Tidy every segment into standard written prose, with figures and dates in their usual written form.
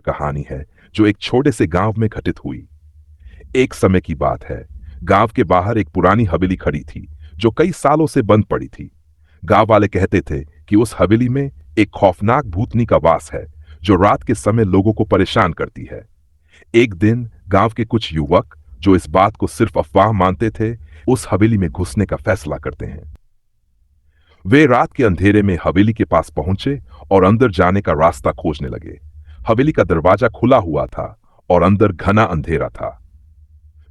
कहानी है जो एक छोटे से गांव में घटित हुई। एक समय की बात है, गांव के बाहर एक पुरानी हवेली खड़ी थी जो कई सालों से बंद पड़ी थी। गांव वाले कहते थे कि उस हवेली में एक खौफनाक भूतनी का वास है जो रात के समय लोगों को परेशान करती है। एक दिन गांव के कुछ युवक जो इस बात को सिर्फ अफवाह मानते थे, उस हवेली में घुसने का फैसला करते हैं। वे रात के अंधेरे में हवेली के पास पहुंचे और अंदर जाने का रास्ता खोजने लगे। हवेली का दरवाजा खुला हुआ था और अंदर घना अंधेरा था।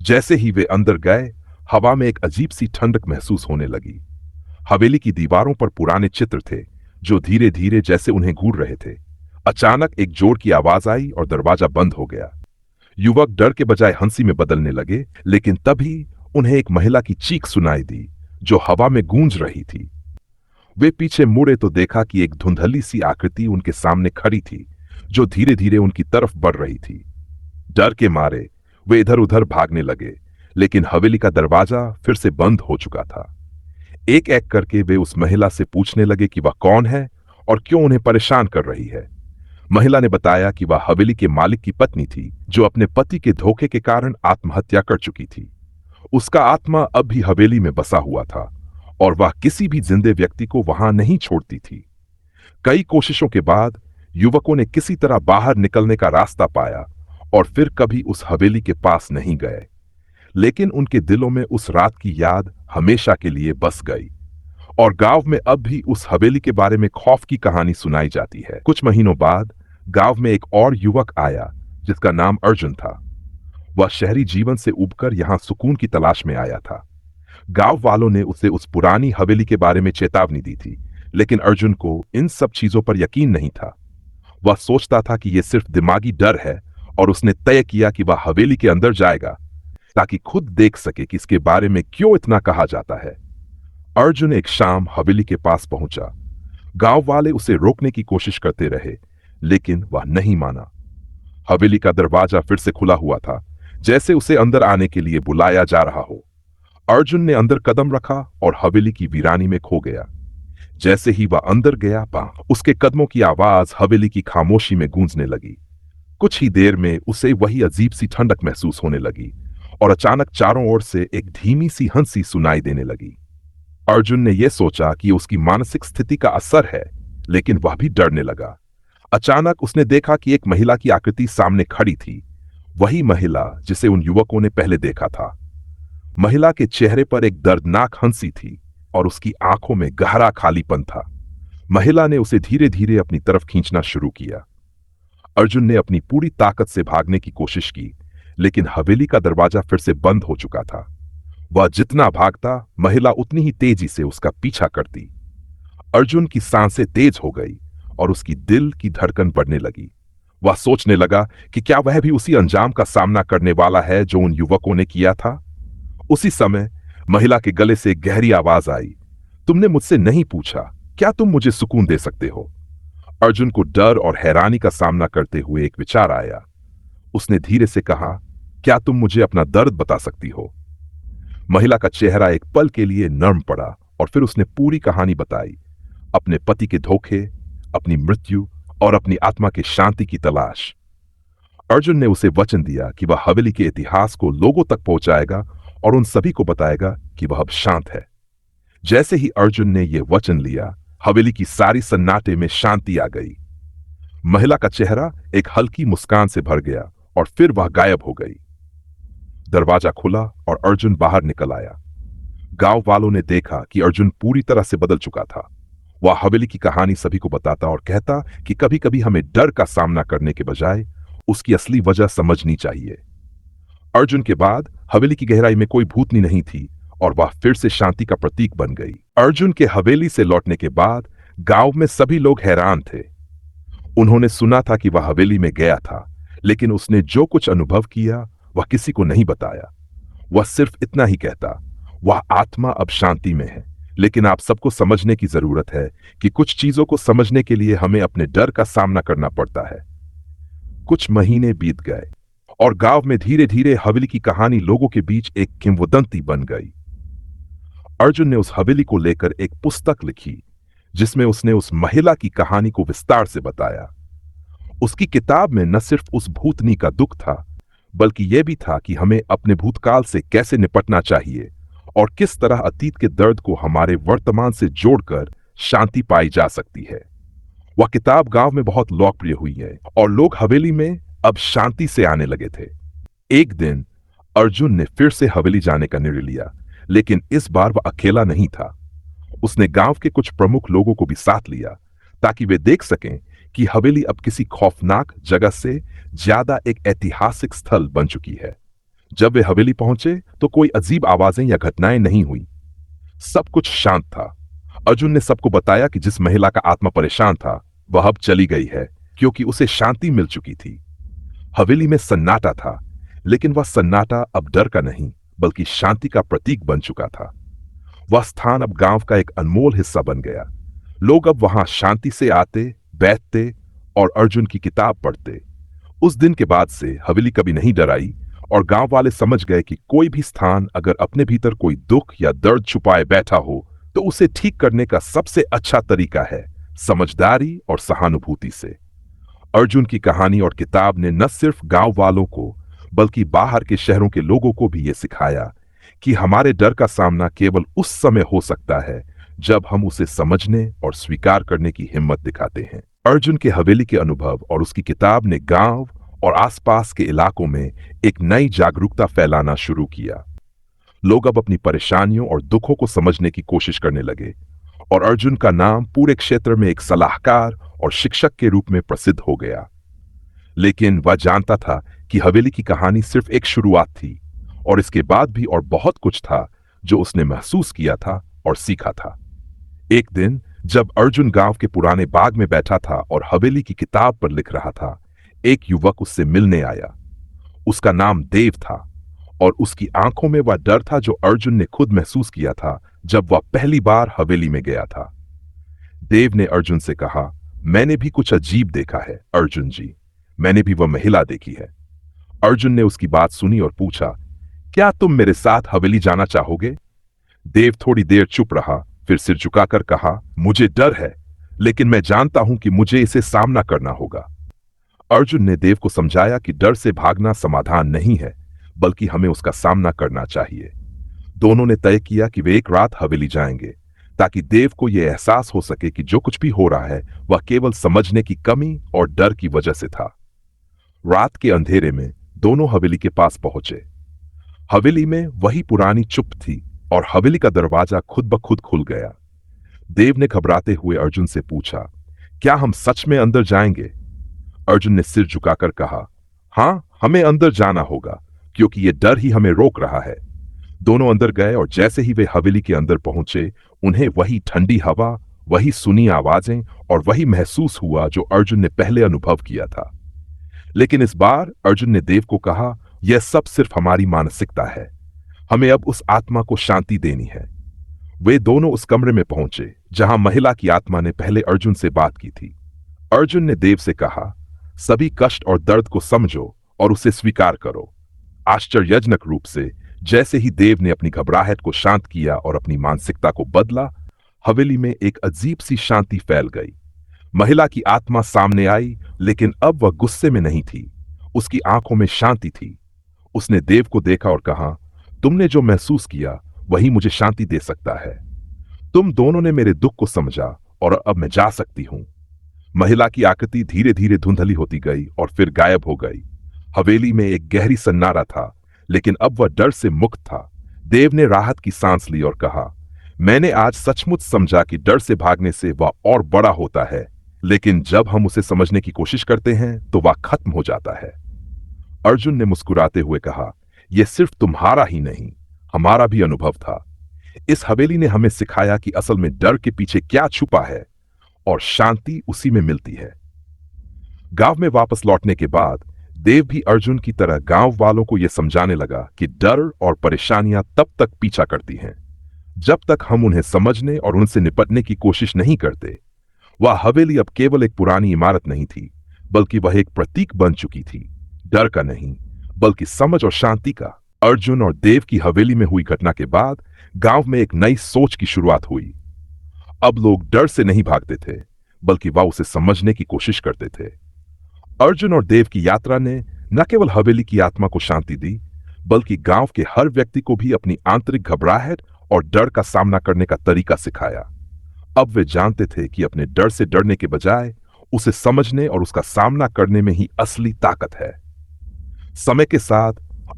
जैसे ही वे अंदर गए, हवा में एक अजीब सी ठंडक महसूस होने लगी। हवेली की दीवारों पर पुराने चित्र थे जो धीरे धीरे जैसे उन्हें घूर रहे थे। अचानक एक जोर की आवाज आई और दरवाजा बंद हो गया। युवक डर के बजाय हंसी में बदलने लगे, लेकिन तभी उन्हें एक महिला की चीख सुनाई दी जो हवा में गूंज रही थी। वे पीछे मुड़े तो देखा कि एक धुंधली सी आकृति उनके सामने खड़ी थी जो धीरे धीरे उनकी तरफ बढ़ रही थी। डर के मारे वे इधर उधर भागने लगे, लेकिन हवेली का दरवाजा फिर से बंद हो चुका था। एक एक करके वे उस महिला से पूछने लगे कि वह कौन है और क्यों उन्हें परेशान कर रही है। महिला ने बताया कि वह हवेली के मालिक की पत्नी थी जो अपने पति के धोखे के कारण आत्महत्या कर चुकी थी। उसका आत्मा अब भी हवेली में बसा हुआ था और वह किसी भी जिंदे व्यक्ति को वहां नहीं छोड़ती थी। कई कोशिशों के बाद युवकों ने किसी तरह बाहर निकलने का रास्ता पाया और फिर कभी उस हवेली के पास नहीं गए, लेकिन उनके दिलों में उस रात की याद हमेशा के लिए बस गई और गांव में अब भी उस हवेली के बारे में खौफ की कहानी सुनाई जाती है। कुछ महीनों बाद गांव में एक और युवक आया जिसका नाम अर्जुन था। वह शहरी जीवन से उबकर यहां सुकून की तलाश में आया था। गांव वालों ने उसे उस पुरानी हवेली के बारे में चेतावनी दी थी, लेकिन अर्जुन को इन सब चीजों पर यकीन नहीं था। वह सोचता था कि यह सिर्फ दिमागी डर है और उसने तय किया कि वह हवेली के अंदर जाएगा ताकि खुद देख सके कि इसके बारे में क्यों इतना कहा जाता है। अर्जुन एक शाम हवेली के पास पहुंचा। गांव वाले उसे रोकने की कोशिश करते रहे, लेकिन वह नहीं माना। हवेली का दरवाजा फिर से खुला हुआ था, जैसे उसे अंदर आने के लिए बुलाया जा रहा हो। अर्जुन ने अंदर कदम रखा और हवेली की वीरानी में खो गया। जैसे ही वह अंदर गया, उसके कदमों की आवाज हवेली की खामोशी में गूंजने लगी। कुछ ही देर में उसे वही अजीब सी ठंडक महसूस होने लगी और अचानक चारों ओर से एक धीमी सी हंसी सुनाई देने लगी। अर्जुन ने यह सोचा कि उसकी मानसिक स्थिति का असर है, लेकिन वह भी डरने लगा। अचानक उसने देखा कि एक महिला की आकृति सामने खड़ी थी, वही महिला जिसे उन युवकों ने पहले देखा था। महिला के चेहरे पर एक दर्दनाक हंसी थी और उसकी आंखों में गहरा खालीपन था। महिला ने उसे धीरे धीरे अपनी तरफ खींचना शुरू किया। अर्जुन ने अपनी पूरी ताकत से भागने की कोशिश की, लेकिन हवेली का दरवाजा फिर से बंद हो चुका था। वह जितना भागता, महिला उतनी ही तेजी से उसका पीछा करती। अर्जुन की सांसें तेज हो गई और उसकी दिल की धड़कन बढ़ने लगी। वह सोचने लगा कि क्या वह भी उसी अंजाम का सामना करने वाला है जो उन युवकों ने किया था। उसी समय महिला के गले से एक गहरी आवाज आई, तुमने मुझसे नहीं पूछा, क्या तुम मुझे सुकून दे सकते हो? अर्जुन को डर और हैरानी का सामना करते हुए एक विचार आया। उसने धीरे से कहा, क्या तुम मुझे अपना दर्द बता सकती हो? महिला का चेहरा एक पल के लिए नर्म पड़ा और फिर उसने पूरी कहानी बताई, अपने पति के धोखे, अपनी मृत्यु और अपनी आत्मा की शांति की तलाश। अर्जुन ने उसे वचन दिया कि वह हवेली के इतिहास को लोगों तक पहुंचाएगा और उन सभी को बताएगा कि वह अब शांत है। जैसे ही अर्जुन ने यह वचन लिया, हवेली की सारी सन्नाटे में शांति आ गई। महिला का चेहरा एक हल्की मुस्कान से भर गया और फिर वह गायब हो गई। दरवाजा खुला और अर्जुन बाहर निकल आया। गांव वालों ने देखा कि अर्जुन पूरी तरह से बदल चुका था। वह हवेली की कहानी सभी को बताता और कहता कि कभी कभी हमें डर का सामना करने के बजाय उसकी असली वजह समझनी चाहिए। अर्जुन के बाद हवेली की गहराई में कोई भूतनी नहीं थी और वह फिर से शांति का प्रतीक बन गई। अर्जुन के हवेली से लौटने के बाद गांव में सभी लोग हैरान थे। उन्होंने सुना था कि वह हवेली में गया था, लेकिन उसने जो कुछ अनुभव किया वह किसी को नहीं बताया। वह सिर्फ इतना ही कहता, वह आत्मा अब शांति में है, लेकिन आप सबको समझने की जरूरत है कि कुछ चीजों को समझने के लिए हमें अपने डर का सामना करना पड़ता है। कुछ महीने बीत गए और गांव में धीरे धीरे हवेली की कहानी लोगों के बीच एक किंवदंती बन गई। अर्जुन ने उस हवेली को लेकर एक पुस्तक लिखी जिसमें उसने उस महिला की कहानी को विस्तार से बताया। उसकी किताब में न सिर्फ उस भूतनी का दुख था, बल्कि यह भी था कि हमें अपने भूतकाल से कैसे निपटना चाहिए और किस तरह अतीत के दर्द को हमारे वर्तमान से जोड़कर शांति पाई जा सकती है। वह किताब गांव में बहुत लोकप्रिय हुई है और लोग हवेली में अब शांति से आने लगे थे। एक दिन अर्जुन ने फिर से हवेली जाने का निर्णय लिया, लेकिन इस बार वह अकेला नहीं था। उसने गांव के कुछ प्रमुख लोगों को भी साथ लिया ताकि वे देख सकें कि हवेली अब किसी खौफनाक जगह से ज्यादा एक ऐतिहासिक स्थल बन चुकी है। जब वे हवेली पहुंचे तो कोई अजीब आवाजें या घटनाएं नहीं हुई। सब कुछ शांत था। अर्जुन ने सबको बताया कि जिस महिला का आत्मा परेशान था वह अब चली गई है, क्योंकि उसे शांति मिल चुकी थी। हवेली में सन्नाटा था, लेकिन वह सन्नाटा अब डर का नहीं बल्कि शांति का प्रतीक बन चुका था। वह स्थान अब गांव का एक अनमोल हिस्सा बन गया। लोग अब वहां शांति से आते, बैठते और अर्जुन की किताब पढ़ते। उस दिन के बाद से हवेली कभी नहीं डराई और गांव वाले समझ गए कि कोई भी स्थान अगर अपने भीतर कोई दुख या दर्द छुपाए बैठा हो तो उसे ठीक करने का सबसे अच्छा तरीका है समझदारी और सहानुभूति से। अर्जुन की कहानी और किताब ने न सिर्फ गांव वालों को बल्कि बाहर के शहरों के लोगों को भी यह सिखाया कि हमारे डर का सामना केवल उस समय हो सकता है जब हम उसे समझने और स्वीकार करने की हिम्मत दिखाते हैं। अर्जुन के हवेली के अनुभव और उसकी किताब ने गांव और आसपास के इलाकों में एक नई जागरूकता फैलाना शुरू किया। लोग अब अपनी परेशानियों और दुखों को समझने की कोशिश करने लगे और अर्जुन का नाम पूरे क्षेत्र में एक सलाहकार और शिक्षक के रूप में प्रसिद्ध हो गया। लेकिन वह जानता था कि हवेली की कहानी सिर्फ एक शुरुआत थी और इसके बाद भी और बहुत कुछ था जो उसने महसूस किया था और सीखा था। एक दिन जब अर्जुन गांव के पुराने बाग में बैठा था और हवेली की किताब पर लिख रहा था, एक युवक उससे मिलने आया। उसका नाम देव था और उसकी आंखों में वह डर था जो अर्जुन ने खुद महसूस किया था जब वह पहली बार हवेली में गया था। देव ने अर्जुन से कहा, मैंने भी कुछ अजीब देखा है अर्जुन जी, मैंने भी वह महिला देखी है। अर्जुन ने उसकी बात सुनी और पूछा, क्या तुम मेरे साथ हवेली जाना चाहोगे? देव थोड़ी देर चुप रहा, फिर सिर झुकाकर कहा, मुझे डर है, लेकिन मैं जानता हूं कि मुझे इसे सामना करना होगा। अर्जुन ने देव को समझाया कि डर से भागना समाधान नहीं है, बल्कि हमें उसका सामना करना चाहिए। दोनों ने तय किया कि वे एक रात हवेली जाएंगे ताकि देव को यह एहसास हो सके कि जो कुछ भी हो रहा है वह केवल समझने की कमी और डर की वजह से था। रात के अंधेरे में दोनों हवेली के पास पहुंचे। हवेली में वही पुरानी चुप थी और हवेली का दरवाजा खुद ब खुद खुल गया। देव ने घबराते हुए अर्जुन से पूछा, क्या हम सच में अंदर जाएंगे? अर्जुन ने सिर झुकाकर कहा, हां, हमें अंदर जाना होगा क्योंकि यह डर ही हमें रोक रहा है। दोनों अंदर गए और जैसे ही वे हवेली के अंदर पहुंचे, उन्हें वही ठंडी हवा, वही सुनी आवाजें और वही महसूस हुआ जो अर्जुन ने पहले अनुभव किया था। लेकिन इस बार अर्जुन ने देव को कहा, यह सब सिर्फ हमारी मानसिकता है, हमें अब उस आत्मा को शांति देनी है। वे दोनों उस कमरे में पहुंचे जहां महिला की आत्मा ने पहले अर्जुन से बात की थी। अर्जुन ने देव से कहा, सभी कष्ट और दर्द को समझो और उसे स्वीकार करो। आश्चर्यजनक रूप से जैसे ही देव ने अपनी घबराहट को शांत किया और अपनी मानसिकता को बदला, हवेली में एक अजीब सी शांति फैल गई। महिला की आत्मा सामने आई, लेकिन अब वह गुस्से में नहीं थी, उसकी आंखों में शांति थी। उसने देव को देखा और कहा, तुमने जो महसूस किया वही मुझे शांति दे सकता है। तुम दोनों ने मेरे दुख को समझा और अब मैं जा सकती हूं। महिला की आकृति धीरे धीरे धुंधली होती गई और फिर गायब हो गई। हवेली में एक गहरी सन्नाटा था, लेकिन अब वह डर से मुक्त था। देव ने राहत की सांस ली और कहा, मैंने आज सचमुच समझा कि डर से भागने से वह और बड़ा होता है, लेकिन जब हम उसे समझने की कोशिश करते हैं तो वह खत्म हो जाता है। अर्जुन ने मुस्कुराते हुए कहा, यह सिर्फ तुम्हारा ही नहीं, हमारा भी अनुभव था। इस हवेली ने हमें सिखाया कि असल में डर के पीछे क्या छुपा है और शांति उसी में मिलती है। गांव में वापस लौटने के बाद देव भी अर्जुन की तरह गांव वालों को यह समझाने लगा कि डर और परेशानियां तब तक पीछा करती हैं जब तक हम उन्हें समझने और उनसे निपटने की कोशिश नहीं करते। वह हवेली अब केवल एक पुरानी इमारत नहीं थी, बल्कि वह एक प्रतीक बन चुकी थी, डर का नहीं बल्कि समझ और शांति का। अर्जुन और देव की हवेली में हुई घटना के बाद गांव में एक नई सोच की शुरुआत हुई। अब लोग डर से नहीं भागते थे, बल्कि वह उसे समझने की कोशिश करते थे। अर्जुन और देव की यात्रा ने न केवल हवेली की आत्मा को शांति दी, बल्कि गांव के हर व्यक्ति को भी अपनी आंतरिक घबराहट और डर का सामना करने का तरीका सिखाया। अब वे जानते थे कि अपने डर से डरने के बजाय उसे समझने और उसका सामना करने में ही असली ताकत है। समय के साथ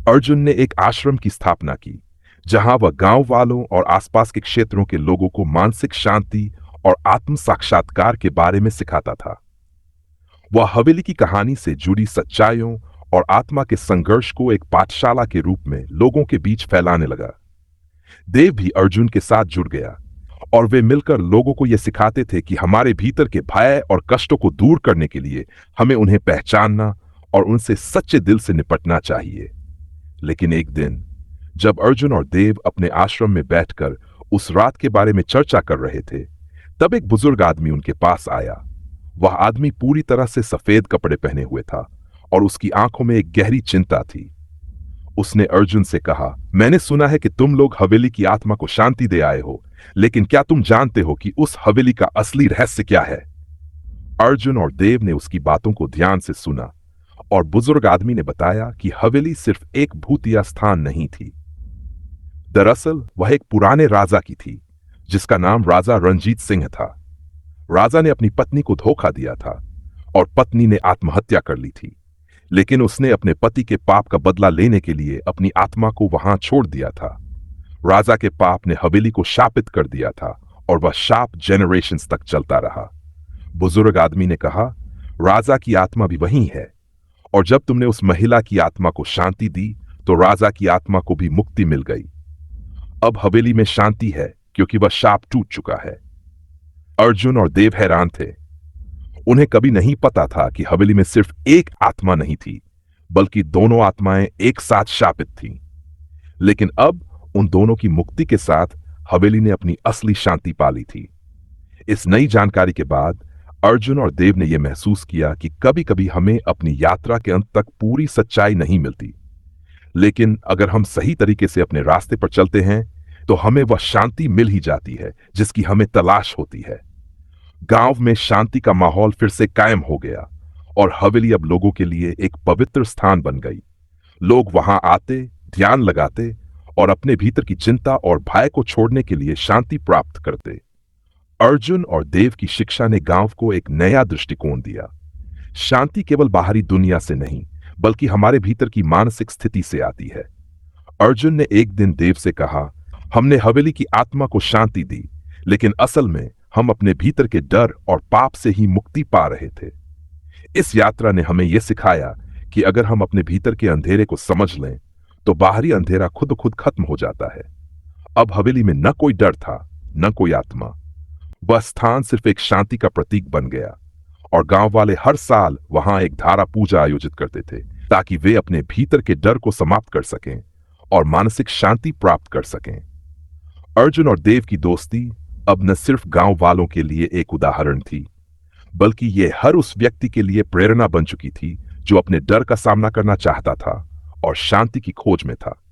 अर्जुन ने एक आश्रम की स्थापना की, जहां वह गांव वालों और आसपास के क्षेत्रों के लोगों को मानसिक शांति और आत्म साक्षात्कार के बारे में सिखाता था। वह हवेली की कहानी से जुड़ी सच्चाइयों और आत्मा के संघर्ष को एक पाठशाला के रूप में लोगों के बीच फैलाने लगा। देव भी अर्जुन के साथ जुड़ गया और वे मिलकर लोगों को यह सिखाते थे कि हमारे भीतर के भय और कष्टों को दूर करने के लिए हमें उन्हें पहचानना और उनसे सच्चे दिल से निपटना चाहिए। लेकिन एक दिन जब अर्जुन और देव अपने आश्रम में बैठकर उस रात के बारे में चर्चा कर रहे थे, तब एक बुजुर्ग आदमी उनके पास आया। वह आदमी पूरी तरह से सफेद कपड़े पहने हुए था और उसकी आंखों में एक गहरी चिंता थी। उसने अर्जुन से कहा, मैंने सुना है कि तुम लोग हवेली की आत्मा को शांति दे आए हो, लेकिन क्या तुम जानते हो कि उस हवेली का असली रहस्य क्या है? अर्जुन और देव ने उसकी बातों को ध्यान से सुना और बुजुर्ग आदमी ने बताया कि हवेली सिर्फ एक भूतिया स्थान नहीं थी। दरअसल वह एक पुराने राजा की थी, जिसका नाम राजा रणजीत सिंह था। राजा ने अपनी पत्नी को धोखा दिया था और पत्नी ने आत्महत्या कर ली थी, लेकिन उसने अपने पति के पाप का बदला लेने के लिए अपनी आत्मा को वहां छोड़ दिया था। राजा के पाप ने हवेली को शापित कर दिया था और वह शाप जेनरेशंस तक चलता रहा। बुजुर्ग आदमी ने कहा, राजा की आत्मा भी वही है, और जब तुमने उस महिला की आत्मा को शांति दी तो राजा की आत्मा को भी मुक्ति मिल गई। अब हवेली में शांति है क्योंकि वह शाप टूट चुका है। अर्जुन और देव हैरान थे। उन्हें कभी नहीं पता था कि हवेली में सिर्फ एक आत्मा नहीं थी, बल्कि दोनों आत्माएं एक साथ शापित थीं। लेकिन अब उन दोनों की मुक्ति के साथ हवेली ने अपनी असली शांति पा ली थी। इस नई जानकारी के बाद अर्जुन और देव ने यह महसूस किया कि कभी-कभी हमें अपनी यात्रा के अंत तक पूरी सच्चाई नहीं मिलती, लेकिन अगर हम सही तरीके से अपने रास्ते पर चलते हैं तो हमें वह शांति मिल ही जाती है जिसकी हमें तलाश होती है। गांव में शांति का माहौल फिर से कायम हो गया और हवेली अब लोगों के लिए एक पवित्र स्थान बन गई। लोग वहां आते, ध्यान लगाते और अपने भीतर की चिंता और भय को छोड़ने के लिए शांति प्राप्त करते। अर्जुन और देव की शिक्षा ने गांव को एक नया दृष्टिकोण दिया। शांति केवल बाहरी दुनिया से नहीं, बल्कि हमारे भीतर की मानसिक स्थिति से आती है। अर्जुन ने एक दिन देव से कहा, हमने हवेली की आत्मा को शांति दी, लेकिन असल में हम अपने भीतर के डर और पाप से ही मुक्ति पा रहे थे। इस यात्रा ने हमें यह सिखाया कि अगर हम अपने भीतर के अंधेरे को समझ लें तो बाहरी अंधेरा खुद खुद खत्म हो जाता है। अब हवेली में न कोई डर था, न कोई आत्मा। वह स्थान सिर्फ एक शांति का प्रतीक बन गया और गांव वाले हर साल वहां एक धारा पूजा आयोजित करते थे, ताकि वे अपने भीतर के डर को समाप्त कर सकें और मानसिक शांति प्राप्त कर सकें। अर्जुन और देव की दोस्ती अब न सिर्फ गांव वालों के लिए एक उदाहरण थी, बल्कि ये हर उस व्यक्ति के लिए प्रेरणा बन चुकी थी जो अपने डर का सामना करना चाहता था और शांति की खोज में था।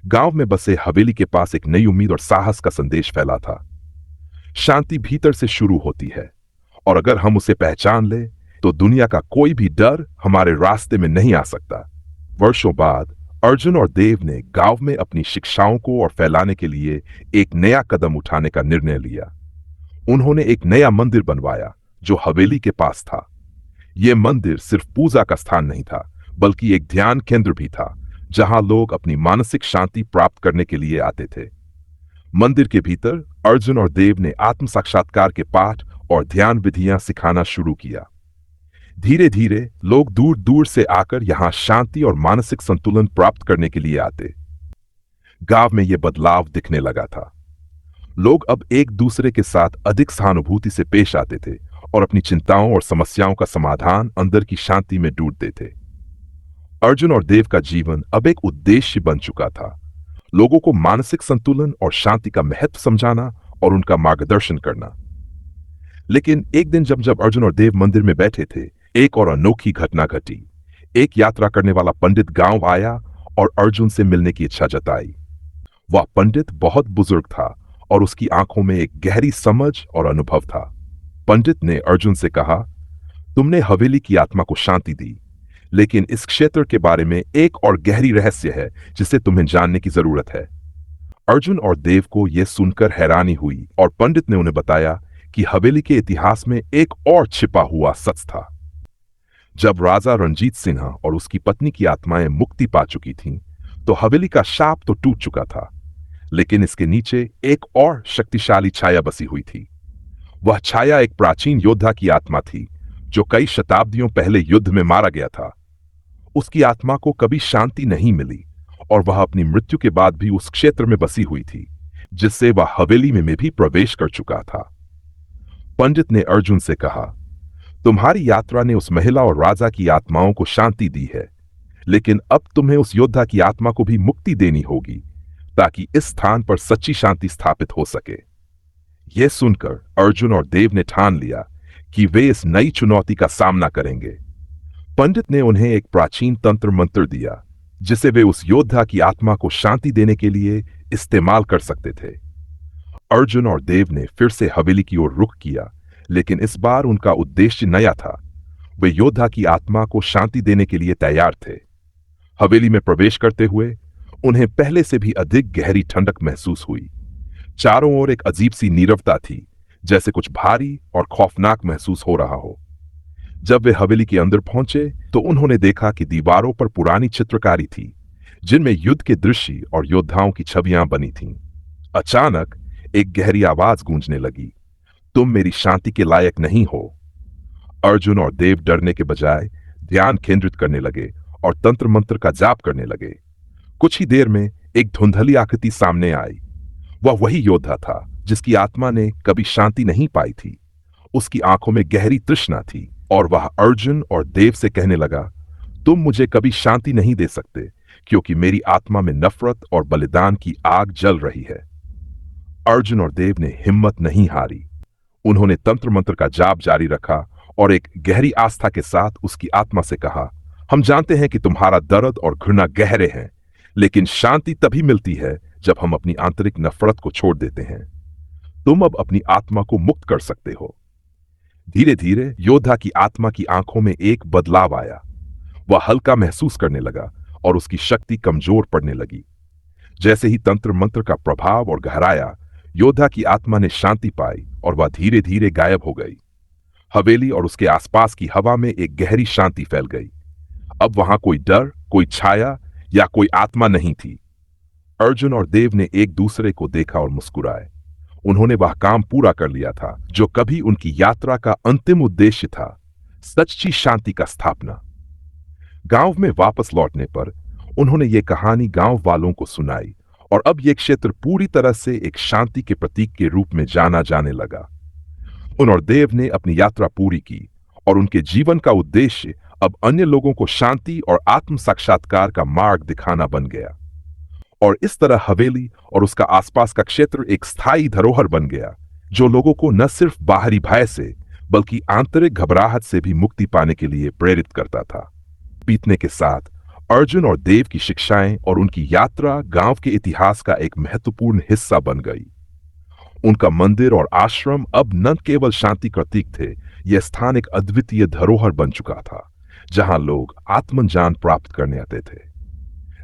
गांव में बसे हवेली के पास एक नई उम्मीद और साहस का संदेश फैला था। शांति भीतर से शुरू होती है और अगर हम उसे पहचान ले तो दुनिया का कोई भी डर हमारे रास्ते में नहीं आ सकता। वर्षों बाद अर्जुन और देव ने गांव में अपनी शिक्षाओं को और फैलाने के लिए एक नया कदम उठाने का निर्णय लिया। उन्होंने एक नया मंदिर बनवाया जो हवेली के पास था। यह मंदिर सिर्फ पूजा का स्थान नहीं था, बल्कि एक ध्यान केंद्र भी था, जहां लोग अपनी मानसिक शांति प्राप्त करने के लिए आते थे। मंदिर के भीतर अर्जुन और देव ने आत्म साक्षात्कार के पाठ और ध्यान विधियां सिखाना शुरू किया। धीरे धीरे लोग दूर दूर से आकर यहां शांति और मानसिक संतुलन प्राप्त करने के लिए आते। गांव में यह बदलाव दिखने लगा था। लोग अब एक दूसरे के साथ अधिक सहानुभूति से पेश आते थे और अपनी चिंताओं और समस्याओं का समाधान अंदर की शांति में ढूंढते थे। अर्जुन और देव का जीवन अब एक उद्देश्य बन चुका था, लोगों को मानसिक संतुलन और शांति का महत्व समझाना और उनका मार्गदर्शन करना। लेकिन एक दिन जब अर्जुन और देव मंदिर में बैठे थे, एक और अनोखी घटना घटी। एक यात्रा करने वाला पंडित गांव आया और अर्जुन से मिलने की इच्छा जताई। वह पंडित बहुत बुजुर्ग था और उसकी आंखों में एक गहरी समझ और अनुभव था। पंडित ने अर्जुन से कहा, तुमने हवेली की आत्मा को शांति दी, लेकिन इस क्षेत्र के बारे में एक और गहरी रहस्य है जिसे तुम्हें जानने की जरूरत है। अर्जुन और देव को यह सुनकर हैरानी हुई और पंडित ने उन्हें बताया कि हवेली के इतिहास में एक और छिपा हुआ सच था। जब राजा रणजीत सिन्हा और उसकी पत्नी की आत्माएं मुक्ति पा चुकी थीं, तो हवेली का शाप तो टूट चुका था, लेकिन इसके नीचे एक और शक्तिशाली छाया बसी हुई थी। वह छाया एक प्राचीन योद्धा की आत्मा थी जो कई शताब्दियों पहले युद्ध में मारा गया था। उसकी आत्मा को कभी शांति नहीं मिली और वह अपनी मृत्यु के बाद भी उस क्षेत्र में बसी हुई थी, जिससे वह हवेली में भी प्रवेश कर चुका था। पंडित ने अर्जुन से कहा, तुम्हारी यात्रा ने उस महिला और राजा की आत्माओं को शांति दी है, लेकिन अब तुम्हें उस योद्धा की आत्मा को भी मुक्ति देनी होगी ताकि इस स्थान पर सच्ची शांति स्थापित हो सके। यह सुनकर अर्जुन और देव ने ठान लिया कि वे इस नई चुनौती का सामना करेंगे। पंडित ने उन्हें एक प्राचीन तंत्र मंत्र दिया जिसे वे उस योद्धा की आत्मा को शांति देने के लिए इस्तेमाल कर सकते थे। अर्जुन और देव ने फिर से हवेली की ओर रुख किया, लेकिन इस बार उनका उद्देश्य नया था। वे योद्धा की आत्मा को शांति देने के लिए तैयार थे। हवेली में प्रवेश करते हुए उन्हें पहले से भी अधिक गहरी ठंडक महसूस हुई। चारों ओर एक अजीब सी नीरवता थी, जैसे कुछ भारी और खौफनाक महसूस हो रहा हो। जब वे हवेली के अंदर पहुंचे तो उन्होंने देखा कि दीवारों पर पुरानी चित्रकारी थी, जिनमें युद्ध के दृश्य और योद्धाओं की छवियां बनी थीं। अचानक एक गहरी आवाज गूंजने लगी, तुम मेरी शांति के लायक नहीं हो। अर्जुन और देव डरने के बजाय ध्यान केंद्रित करने लगे और तंत्र मंत्र का जाप करने लगे। कुछ ही देर में एक धुंधली आकृति सामने आई। वह वही योद्धा था जिसकी आत्मा ने कभी शांति नहीं पाई थी। उसकी आंखों में गहरी तृष्णा थी और वह अर्जुन और देव से कहने लगा, तुम मुझे कभी शांति नहीं दे सकते क्योंकि मेरी आत्मा में नफरत और बलिदान की आग जल रही है। अर्जुन और देव ने हिम्मत नहीं हारी। उन्होंने तंत्र मंत्र का जाप जारी रखा और एक गहरी आस्था के साथ उसकी आत्मा से कहा, हम जानते हैं कि तुम्हारा दर्द और घृणा गहरे हैं, लेकिन शांति तभी मिलती है जब हम अपनी आंतरिक नफरत को छोड़ देते हैं। तुम अब अपनी आत्मा को मुक्त कर सकते हो। धीरे धीरे योद्धा की आत्मा की आंखों में एक बदलाव आया। वह हल्का महसूस करने लगा और उसकी शक्ति कमजोर पड़ने लगी। जैसे ही तंत्र मंत्र का प्रभाव और गहराया, योद्धा की आत्मा ने शांति पाई और वह धीरे धीरे गायब हो गई। हवेली और उसके आसपास की हवा में एक गहरी शांति फैल गई। अब वहां कोई डर, कोई छाया या कोई आत्मा नहीं थी। अर्जुन और देव ने एक दूसरे को देखा और मुस्कुराए। उन्होंने वह काम पूरा कर लिया था जो कभी उनकी यात्रा का अंतिम उद्देश्य था, सच्ची शांति का स्थापना। गांव में वापस लौटने पर उन्होंने ये कहानी गांव वालों को सुनाई और अब यह क्षेत्र पूरी तरह से एक शांति के प्रतीक के रूप में जाना जाने लगा। उन और देव ने अपनी यात्रा पूरी की और उनके जीवन का उद्देश्य अब अन्य लोगों को शांति और आत्म साक्षात्कार का मार्ग दिखाना बन गया। और इस तरह हवेली और उसका आसपास का क्षेत्र एक स्थायी धरोहर बन गया, जो लोगों को न सिर्फ बाहरी भय से बल्कि आंतरिक घबराहट से भी मुक्ति पाने के लिए प्रेरित करता था। बीतने के साथ अर्जुन और देव की शिक्षाएं और उनकी यात्रा गांव के इतिहास का एक महत्वपूर्ण हिस्सा बन गई। उनका मंदिर और आश्रम अब न केवल शांति का प्रतीक थे, यह स्थान एक अद्वितीय धरोहर बन चुका था जहां लोग आत्मज्ञान प्राप्त करने आते थे।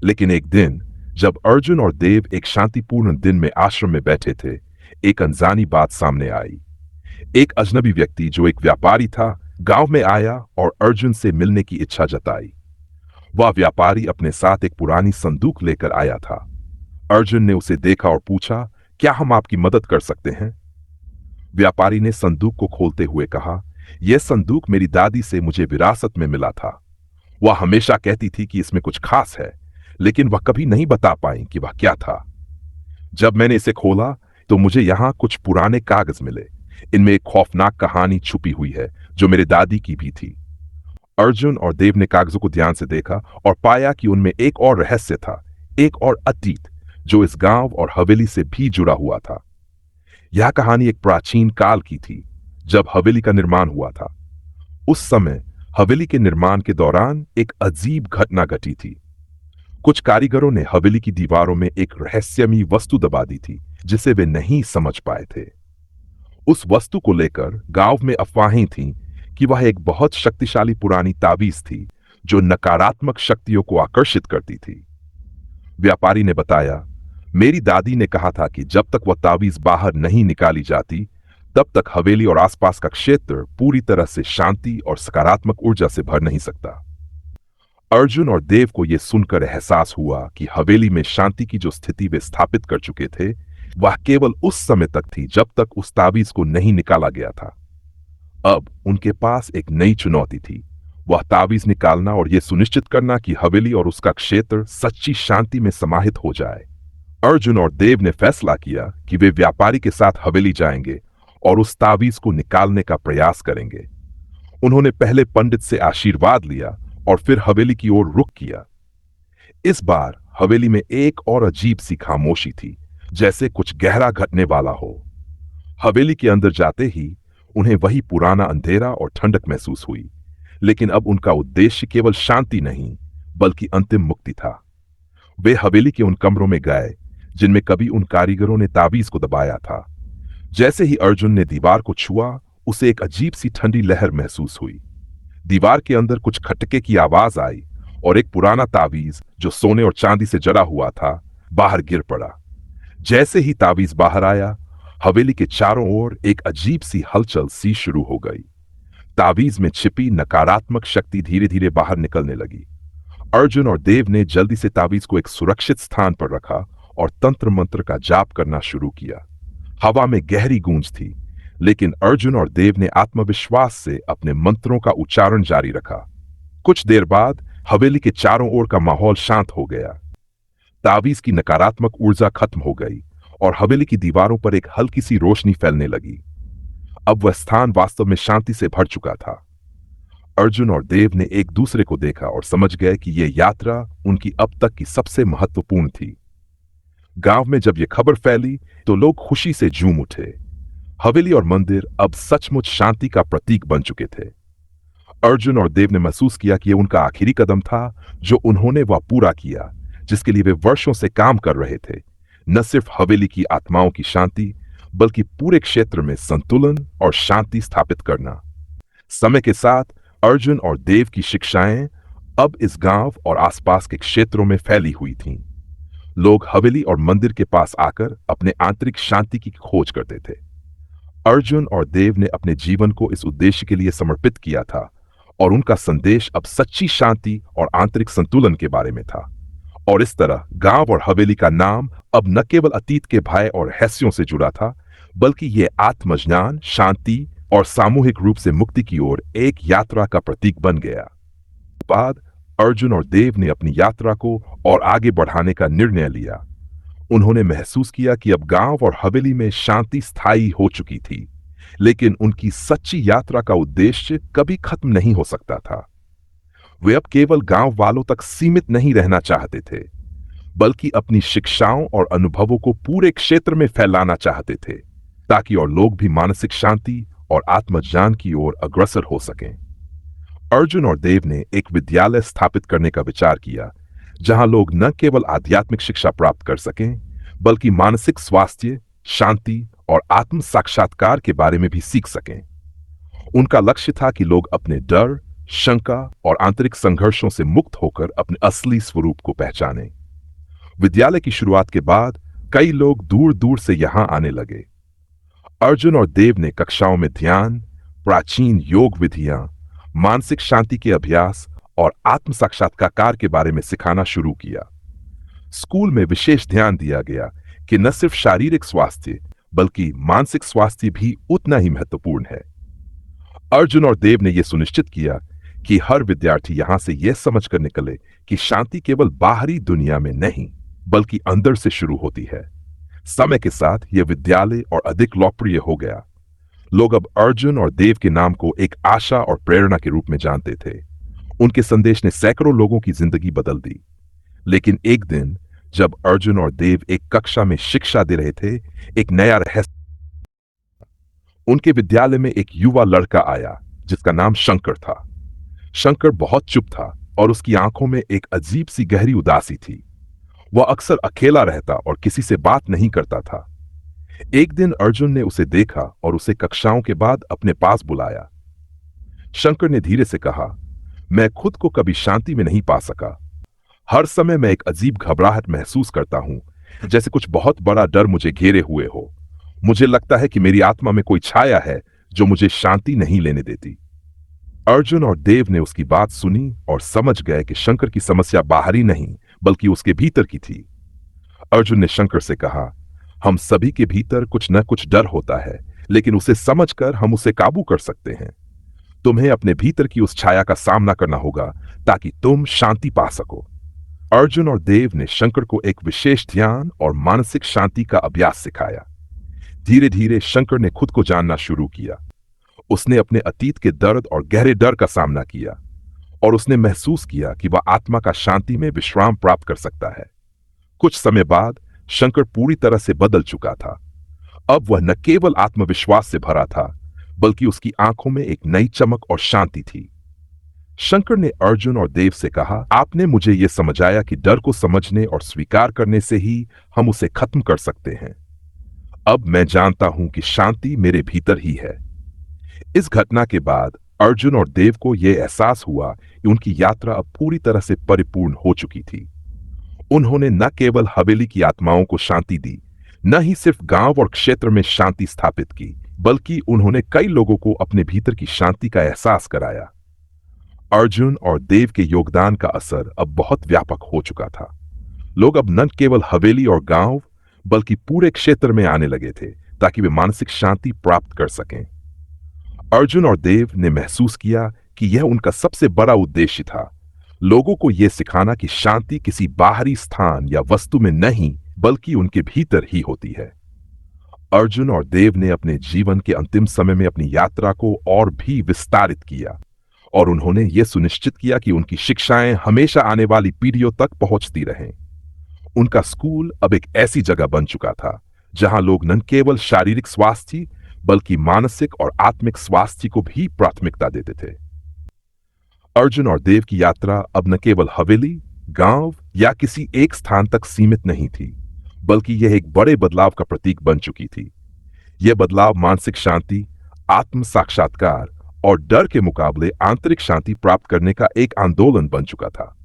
लेकिन एक दिन जब अर्जुन और देव एक शांतिपूर्ण दिन में आश्रम में बैठे थे, एक अनजानी बात सामने आई। एक अजनबी व्यक्ति जो एक व्यापारी था, गांव में आया और अर्जुन से मिलने की इच्छा जताई। वह व्यापारी अपने साथ एक पुरानी संदूक लेकर आया था। अर्जुन ने उसे देखा और पूछा, क्या हम आपकी मदद कर सकते हैं? व्यापारी ने संदूक को खोलते हुए कहा, यह संदूक मेरी दादी से मुझे विरासत में मिला था। वह हमेशा कहती थी कि इसमें कुछ खास है, लेकिन वह कभी नहीं बता पाई कि वह क्या था। जब मैंने इसे खोला तो मुझे यहां कुछ पुराने कागज मिले। इनमें एक खौफनाक कहानी छुपी हुई है जो मेरे दादी की भी थी। अर्जुन और देव ने कागजों को ध्यान से देखा और पाया कि उनमें एक और रहस्य था, एक और अतीत जो इस गांव और हवेली से भी जुड़ा हुआ था। यह कहानी एक प्राचीन काल की थी, जब हवेली का निर्माण हुआ था। उस समय हवेली के निर्माण के दौरान एक अजीब घटना घटी थी। कुछ कारीगरों ने हवेली की दीवारों में एक रहस्यमयी वस्तु दबा दी थी जिसे वे नहीं समझ पाए थे। उस वस्तु को लेकर गांव में अफवाहें थीं कि वह एक बहुत शक्तिशाली पुरानी ताबीज थी जो नकारात्मक शक्तियों को आकर्षित करती थी। व्यापारी ने बताया, मेरी दादी ने कहा था कि जब तक वह ताबीज बाहर नहीं निकाली जाती, तब तक हवेली और आसपास का क्षेत्र पूरी तरह से शांति और सकारात्मक ऊर्जा से भर नहीं सकता। अर्जुन और देव को यह सुनकर एहसास हुआ कि हवेली में शांति की जो स्थिति वे स्थापित कर चुके थे, वह केवल उस समय तक थी जब तक उस ताबीज को नहीं निकाला गया था। अब उनके पास एक नई चुनौती थी, वह ताबीज निकालना और यह सुनिश्चित करना कि हवेली और उसका क्षेत्र सच्ची शांति में समाहित हो जाए। अर्जुन और देव ने फैसला किया कि वे व्यापारी के साथ हवेली जाएंगे और उस ताबीज को निकालने का प्रयास करेंगे। उन्होंने पहले पंडित से आशीर्वाद लिया और फिर हवेली की ओर रुख किया। इस बार हवेली में एक और अजीब सी खामोशी थी, जैसे कुछ गहरा घटने वाला हो। हवेली के अंदर जाते ही उन्हें वही पुराना अंधेरा और ठंडक महसूस हुई, लेकिन अब उनका उद्देश्य केवल शांति नहीं बल्कि अंतिम मुक्ति था। वे हवेली के उन कमरों में गए जिनमें कभी उन कारीगरों ने ताबीज को दबाया था। जैसे ही अर्जुन ने दीवार को छुआ, उसे एक अजीब सी ठंडी लहर महसूस हुई। दीवार के अंदर कुछ खटके की आवाज आई और एक पुराना ताबीज जो सोने और चांदी से जड़ा हुआ था, बाहर गिर पड़ा। जैसे ही ताबीज बाहर आया, हवेली के चारों ओर एक अजीब सी हलचल सी शुरू हो गई। ताबीज में छिपी नकारात्मक शक्ति धीरे धीरे बाहर निकलने लगी। अर्जुन और देव ने जल्दी से ताबीज को एक सुरक्षित स्थान पर रखा और तंत्र मंत्र का जाप करना शुरू किया। हवा में गहरी गूंज थी, लेकिन अर्जुन और देव ने आत्मविश्वास से अपने मंत्रों का उच्चारण जारी रखा। कुछ देर बाद हवेली के चारों ओर का माहौल शांत हो गया। ताबीज की नकारात्मक ऊर्जा खत्म हो गई और हवेली की दीवारों पर एक हल्की सी रोशनी फैलने लगी। अब वह स्थान वास्तव में शांति से भर चुका था। अर्जुन और देव ने एक दूसरे को देखा और समझ गए कि यह यात्रा उनकी अब तक की सबसे महत्वपूर्ण थी। गांव में जब यह खबर फैली तो लोग खुशी से झूम उठे। हवेली और मंदिर अब सचमुच शांति का प्रतीक बन चुके थे। अर्जुन और देव ने महसूस किया कि यह उनका आखिरी कदम था, जो उन्होंने वह पूरा किया जिसके लिए वे वर्षों से काम कर रहे थे। न सिर्फ हवेली की आत्माओं की शांति, बल्कि पूरे क्षेत्र में संतुलन और शांति स्थापित करना। समय के साथ अर्जुन और देव की शिक्षाएं अब इस गांव और आसपास के क्षेत्रों में फैली हुई थीं। लोग हवेली और मंदिर के पास आकर अपने आंतरिक शांति की खोज करते थे। अर्जुन और देव ने अपने जीवन को इस उद्देश्य के लिए समर्पित किया था और उनका संदेश अब सच्ची शांति और आंतरिक संतुलन के बारे में था। और इस तरह गांव और हवेली का नाम अब न केवल अतीत के भय और रहस्यों से जुड़ा था, बल्कि यह आत्मज्ञान, शांति और सामूहिक रूप से मुक्ति की ओर एक यात्रा का प्रतीक बन गया। बाद अर्जुन और देव ने अपनी यात्रा को और आगे बढ़ाने का निर्णय लिया। उन्होंने महसूस किया कि अब गांव और हवेली में शांति स्थायी हो चुकी थी, लेकिन उनकी सच्ची यात्रा का उद्देश्य कभी खत्म नहीं हो सकता था। वे अब केवल गांव वालों तक सीमित नहीं रहना चाहते थे, बल्कि अपनी शिक्षाओं और अनुभवों को पूरे क्षेत्र में फैलाना चाहते थे, ताकि और लोग भी मानसिक शांति और आत्मज्ञान की ओर अग्रसर हो सकें। अर्जुन और देव ने एक विद्यालय स्थापित करने का विचार किया, जहां लोग न केवल आध्यात्मिक शिक्षा प्राप्त कर सकें, बल्कि मानसिक स्वास्थ्य, शांति और आत्म साक्षात्कार के बारे में भी सीख सकें। उनका लक्ष्य था कि लोग अपने डर, शंका और आंतरिक संघर्षों से मुक्त होकर अपने असली स्वरूप को पहचानें। विद्यालय की शुरुआत के बाद कई लोग दूर दूर से यहां आने लगे। अर्जुन और देव ने कक्षाओं में ध्यान, प्राचीन योग विधियां, मानसिक शांति के अभ्यास और आत्म साक्षात्कार के बारे में सिखाना शुरू किया। स्कूल में विशेष ध्यान दिया गया कि न सिर्फ शारीरिक स्वास्थ्य बल्कि मानसिक स्वास्थ्य भी उतना ही महत्वपूर्ण है। अर्जुन और देव ने यह सुनिश्चित किया कि हर विद्यार्थी यहां से यह समझकर निकले कि शांति केवल बाहरी दुनिया में नहीं, बल्कि अंदर से शुरू होती है। समय के साथ यह विद्यालय और अधिक लोकप्रिय हो गया। लोग अब अर्जुन और देव के नाम को एक आशा और प्रेरणा के रूप में जानते थे। उनके संदेश ने सैकड़ों लोगों की जिंदगी बदल दी। लेकिन एक दिन जब अर्जुन और देव एक कक्षा में शिक्षा दे रहे थे, एक नया रहस्य। उनके विद्यालय में एक युवा लड़का आया जिसका नाम शंकर था। शंकर बहुत चुप था और उसकी आंखों में एक अजीब सी गहरी उदासी थी। वह अक्सर अकेला रहता और किसी से बात नहीं करता था। एक दिन अर्जुन ने उसे देखा और उसे कक्षाओं के बाद अपने पास बुलाया। शंकर ने धीरे से कहा, मैं खुद को कभी शांति में नहीं पा सका। हर समय मैं एक अजीब घबराहट महसूस करता हूं, जैसे कुछ बहुत बड़ा डर मुझे घेरे हुए हो। मुझे लगता है कि मेरी आत्मा में कोई छाया है जो मुझे शांति नहीं लेने देती। अर्जुन और देव ने उसकी बात सुनी और समझ गए कि शंकर की समस्या बाहरी नहीं बल्कि उसके भीतर की थी। अर्जुन ने शंकर से कहा, हम सभी के भीतर कुछ न कुछ डर होता है, लेकिन उसे समझकर हम उसे काबू कर सकते हैं। तुम्हें अपने भीतर की उस छाया का सामना करना होगा ताकि तुम शांति पा सको। अर्जुन और देव ने शंकर को एक विशेष ध्यान और मानसिक शांति का अभ्यास सिखाया। धीरे धीरे शंकर ने खुद को जानना शुरू किया। उसने अपने अतीत के दर्द और गहरे डर का सामना किया और उसने महसूस किया कि वह आत्मा का शांति में विश्राम प्राप्त कर सकता है। कुछ समय बाद शंकर पूरी तरह से बदल चुका था। अब वह न केवल आत्मविश्वास से भरा था, बल्कि उसकी आंखों में एक नई चमक और शांति थी। शंकर ने अर्जुन और देव से कहा, आपने मुझे यह समझाया कि डर को समझने और स्वीकार करने से ही हम उसे खत्म कर सकते हैं। अब मैं जानता हूं कि शांति मेरे भीतर ही है। इस घटना के बाद अर्जुन और देव को यह एहसास हुआ कि उनकी यात्रा अब पूरी तरह से परिपूर्ण हो चुकी थी। उन्होंने न केवल हवेली की आत्माओं को शांति दी, न ही सिर्फ गांव और क्षेत्र में शांति स्थापित की, बल्कि उन्होंने कई लोगों को अपने भीतर की शांति का एहसास कराया। अर्जुन और देव के योगदान का असर अब बहुत व्यापक हो चुका था। लोग अब न केवल हवेली और गांव, बल्कि पूरे क्षेत्र में आने लगे थे ताकि वे मानसिक शांति प्राप्त कर सकें। अर्जुन और देव ने महसूस किया कि यह उनका सबसे बड़ा उद्देश्य था, लोगों को यह सिखाना कि शांति किसी बाहरी स्थान या वस्तु में नहीं, बल्कि उनके भीतर ही होती है। अर्जुन और देव ने अपने जीवन के अंतिम समय में अपनी यात्रा को और भी विस्तारित किया और उन्होंने यह सुनिश्चित किया कि उनकी शिक्षाएं हमेशा आने वाली पीढ़ियों तक पहुंचती रहें। उनका स्कूल अब एक ऐसी जगह बन चुका था जहां लोग न केवल शारीरिक स्वास्थ्य बल्कि मानसिक और आत्मिक स्वास्थ्य को भी प्राथमिकता देते थे। अर्जुन और देव की यात्रा अब न केवल हवेली, गांव या किसी एक स्थान तक सीमित नहीं थी, बल्कि यह एक बड़े बदलाव का प्रतीक बन चुकी थी। यह बदलाव मानसिक शांति, आत्म साक्षात्कार और डर के मुकाबले आंतरिक शांति प्राप्त करने का एक आंदोलन बन चुका था।